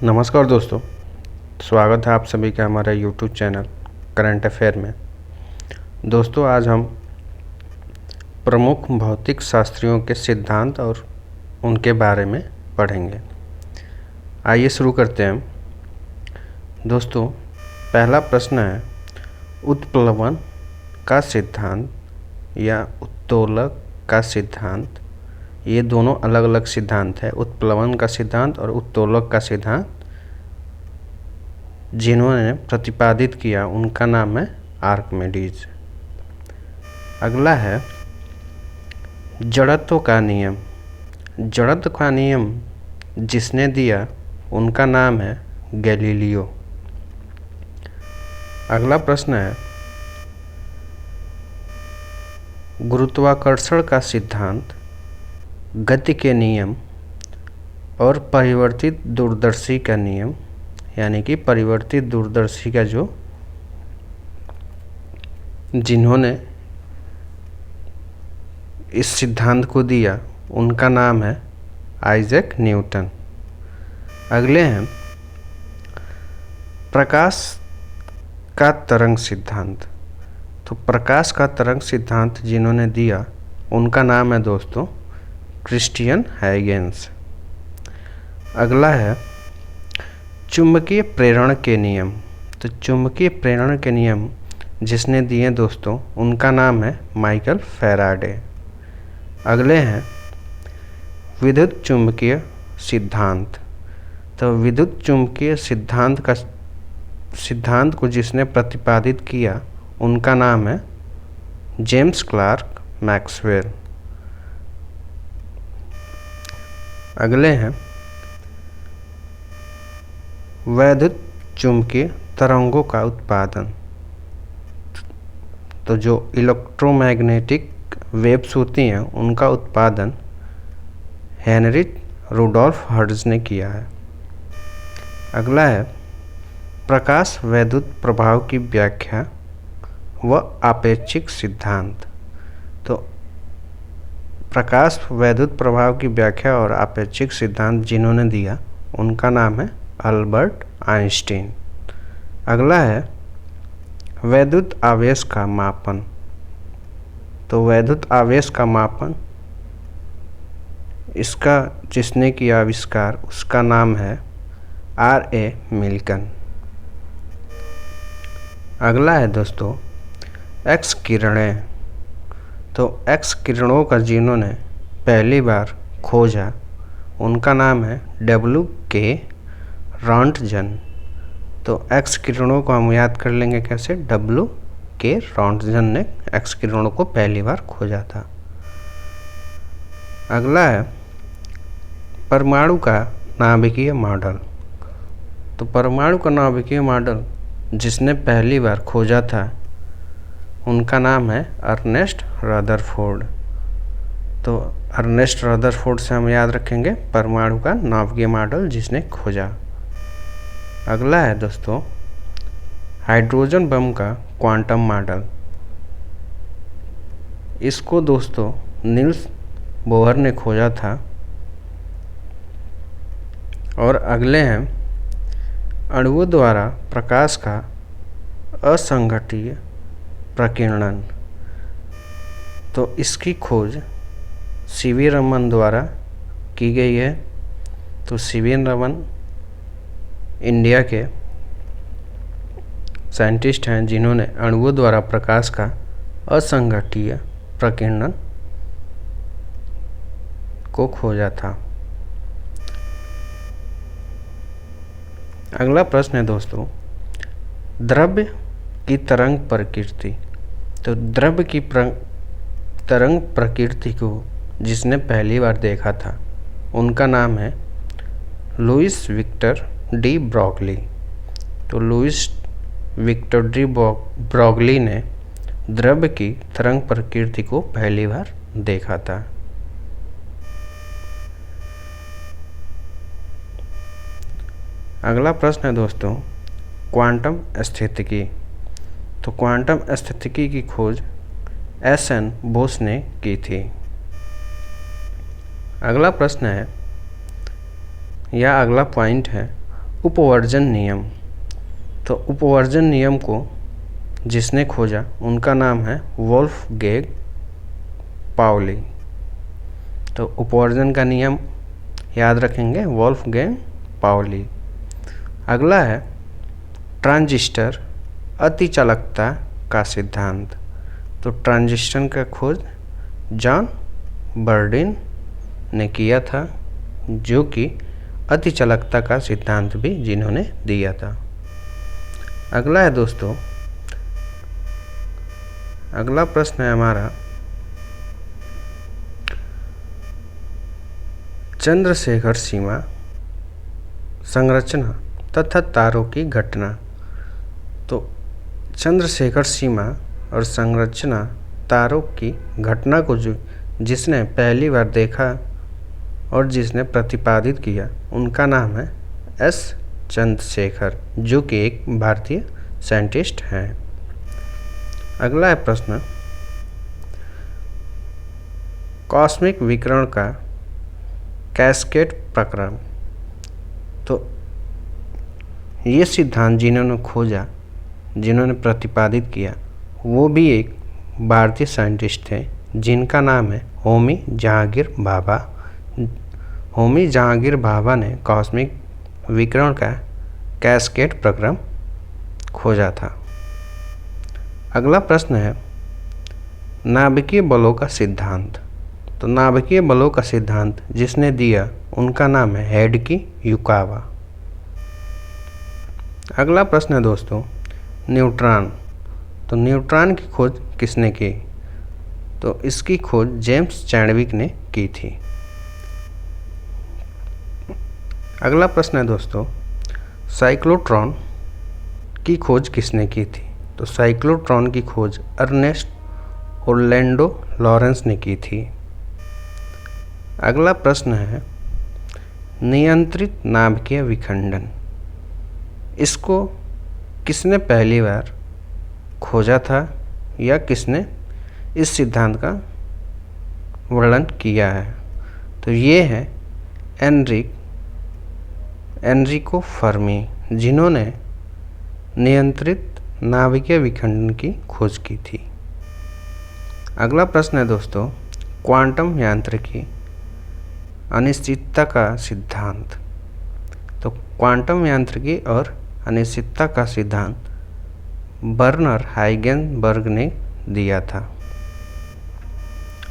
नमस्कार दोस्तों, स्वागत है आप सभी का हमारे यूट्यूब चैनल करंट अफेयर में। दोस्तों, आज हम प्रमुख भौतिक शास्त्रियों के सिद्धांत और उनके बारे में पढ़ेंगे। आइए शुरू करते हैं। दोस्तों, पहला प्रश्न है, उत्प्लवन का सिद्धांत या उत्तोलक का सिद्धांत, ये दोनों अलग अलग सिद्धांत है। उत्प्लवन का सिद्धांत और उत्तोलक का सिद्धांत जिन्होंने प्रतिपादित किया उनका नाम है आर्किमिडीज। अगला है जड़त्व का नियम। जड़त्व का नियम जिसने दिया उनका नाम है गैलीलियो। अगला प्रश्न है, गुरुत्वाकर्षण का सिद्धांत, गति के नियम और परिवर्तित दूरदर्शी का नियम, यानी कि परिवर्तित दूरदर्शी का जिन्होंने इस सिद्धांत को दिया उनका नाम है आइजैक न्यूटन। अगले हैं प्रकाश का तरंग सिद्धांत। तो प्रकाश का तरंग सिद्धांत जिन्होंने दिया उनका नाम है दोस्तों क्रिस्टियन हाइगेंस। अगला है चुंबकीय प्रेरण के नियम। तो चुंबकीय प्रेरण के नियम जिसने दिए दोस्तों उनका नाम है माइकल फैराडे। अगले हैं विद्युत चुंबकीय सिद्धांत। तो विद्युत चुंबकीय सिद्धांत को जिसने प्रतिपादित किया उनका नाम है जेम्स क्लार्क मैक्सवेल। अगले हैं वैद्युत चुंबकीय तरंगों का उत्पादन। तो जो इलेक्ट्रोमैग्नेटिक वेव्स होती हैं उनका उत्पादन हेनरिच रुडोल्फ हर्ट्ज ने किया है। अगला है प्रकाश वैद्युत प्रभाव की व्याख्या व आपेक्षिक सिद्धांत। तो प्रकाश वैद्युत प्रभाव की व्याख्या और आपेक्षिक सिद्धांत जिन्होंने दिया उनका नाम है अल्बर्ट आइंस्टीन। अगला है वैद्युत आवेश का मापन। तो वैद्युत आवेश का मापन इसका जिसने किया आविष्कार उसका नाम है R.A. मिल्टन। अगला है दोस्तों एक्स किरणें। तो एक्स किरणों का जिन्होंने पहली बार खोजा उनका नाम है W.K. रॉन्टजन। तो एक्स किरणों को हम याद कर लेंगे कैसे, W.K. रॉन्टजन ने एक्स किरणों को पहली बार खोजा था। अगला है परमाणु का नाभिकीय मॉडल। तो परमाणु का नाभिकीय मॉडल जिसने पहली बार खोजा था उनका नाम है अर्नेस्ट रदरफोर्ड। तो अर्नेस्ट रदरफोर्ड से हम याद रखेंगे परमाणु का नाभिकीय मॉडल जिसने खोजा। अगला है दोस्तों हाइड्रोजन बम का क्वांटम मॉडल। इसको दोस्तों नील्स बोहर ने खोजा था। और अगले हैं अणुओं द्वारा प्रकाश का असंघटीय प्रकीर्णन। तो इसकी खोज C.V. रमन द्वारा की गई है। तो C.V. रमन इंडिया के साइंटिस्ट हैं जिन्होंने अणुओं द्वारा प्रकाश का असंघटीय प्रकीर्णन को खोजा था। अगला प्रश्न है दोस्तों द्रव्य की तरंग प्रकृति। तो द्रव्य की तरंग प्रकृति को जिसने पहली बार देखा था उनका नाम है लुईस विक्टर डी ब्रॉगली। तो लुईस विक्टर डी ब्रॉगली ने द्रव्य की तरंग प्रकृति को पहली बार देखा था। अगला प्रश्न है दोस्तों क्वांटम स्थितिकी। तो क्वांटम स्थितिकी की खोज S.N. बोस ने की थी। अगला प्रश्न है या अगला पॉइंट है उपवर्जन नियम। तो उपवर्जन नियम को जिसने खोजा उनका नाम है वोल्फगैंग पाउली। तो उपवर्जन का नियम याद रखेंगे, वोल्फगैंग पाउली। अगला है ट्रांजिस्टर अतिचालकता का सिद्धांत। तो ट्रांजिस्टर का खोज जॉन बर्डिन ने किया था, जो कि अतिचालकता का सिद्धांत भी जिन्होंने दिया था। अगला है दोस्तों, अगला प्रश्न है हमारा चंद्रशेखर सीमा संरचना तथा तारों की घटना। तो चंद्रशेखर सीमा और संरचना तारों की घटना को जिसने पहली बार देखा और जिसने प्रतिपादित किया उनका नाम है एस चंद्रशेखर, जो कि एक भारतीय साइंटिस्ट हैं। अगला है प्रश्न कॉस्मिक विकिरण का कैस्केड प्रक्रम। तो ये सिद्धांत जिन्होंने खोजा, जिन्होंने प्रतिपादित किया, वो भी एक भारतीय साइंटिस्ट थे जिनका नाम है होमी जहांगीर भाभा। होमी जहांगीर भाभा ने कॉस्मिक विकिरण का कैस्केड प्रक्रम खोजा था। अगला प्रश्न है नाभिकीय बलों का सिद्धांत। तो नाभिकीय बलों का सिद्धांत जिसने दिया उनका नाम है हेडकी युकावा। अगला प्रश्न है दोस्तों न्यूट्रॉन। तो न्यूट्रॉन की खोज किसने की? तो इसकी खोज जेम्स चैडविक ने की थी। अगला प्रश्न है दोस्तों साइक्लोट्रॉन की खोज किसने की थी? तो साइक्लोट्रॉन की खोज अर्नेस्ट ओरलैंडो लॉरेंस ने की थी। अगला प्रश्न है नियंत्रित नाभिकीय विखंडन। इसको किसने पहली बार खोजा था या किसने इस सिद्धांत का वर्णन किया है? तो ये है एनरिको फर्मी, जिन्होंने नियंत्रित नाभिकीय विखंडन की खोज की थी। अगला प्रश्न है दोस्तों क्वांटम यांत्रिकी अनिश्चितता का सिद्धांत। तो क्वांटम यांत्रिकी और अनिश्चितता का सिद्धांत बर्नर हाइजेनबर्ग ने दिया था।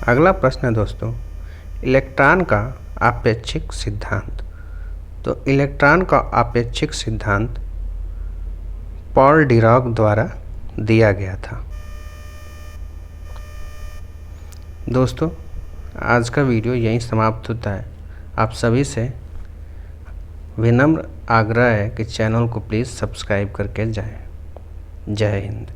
अगला प्रश्न है दोस्तों इलेक्ट्रॉन का आपेक्षिक सिद्धांत। तो इलेक्ट्रॉन का आपेक्षिक सिद्धांत पॉल डिराक द्वारा दिया गया था। दोस्तों आज का वीडियो यहीं समाप्त होता है। आप सभी से विनम्र आग्रह है कि चैनल को प्लीज़ सब्सक्राइब करके जाएं। जय हिंद।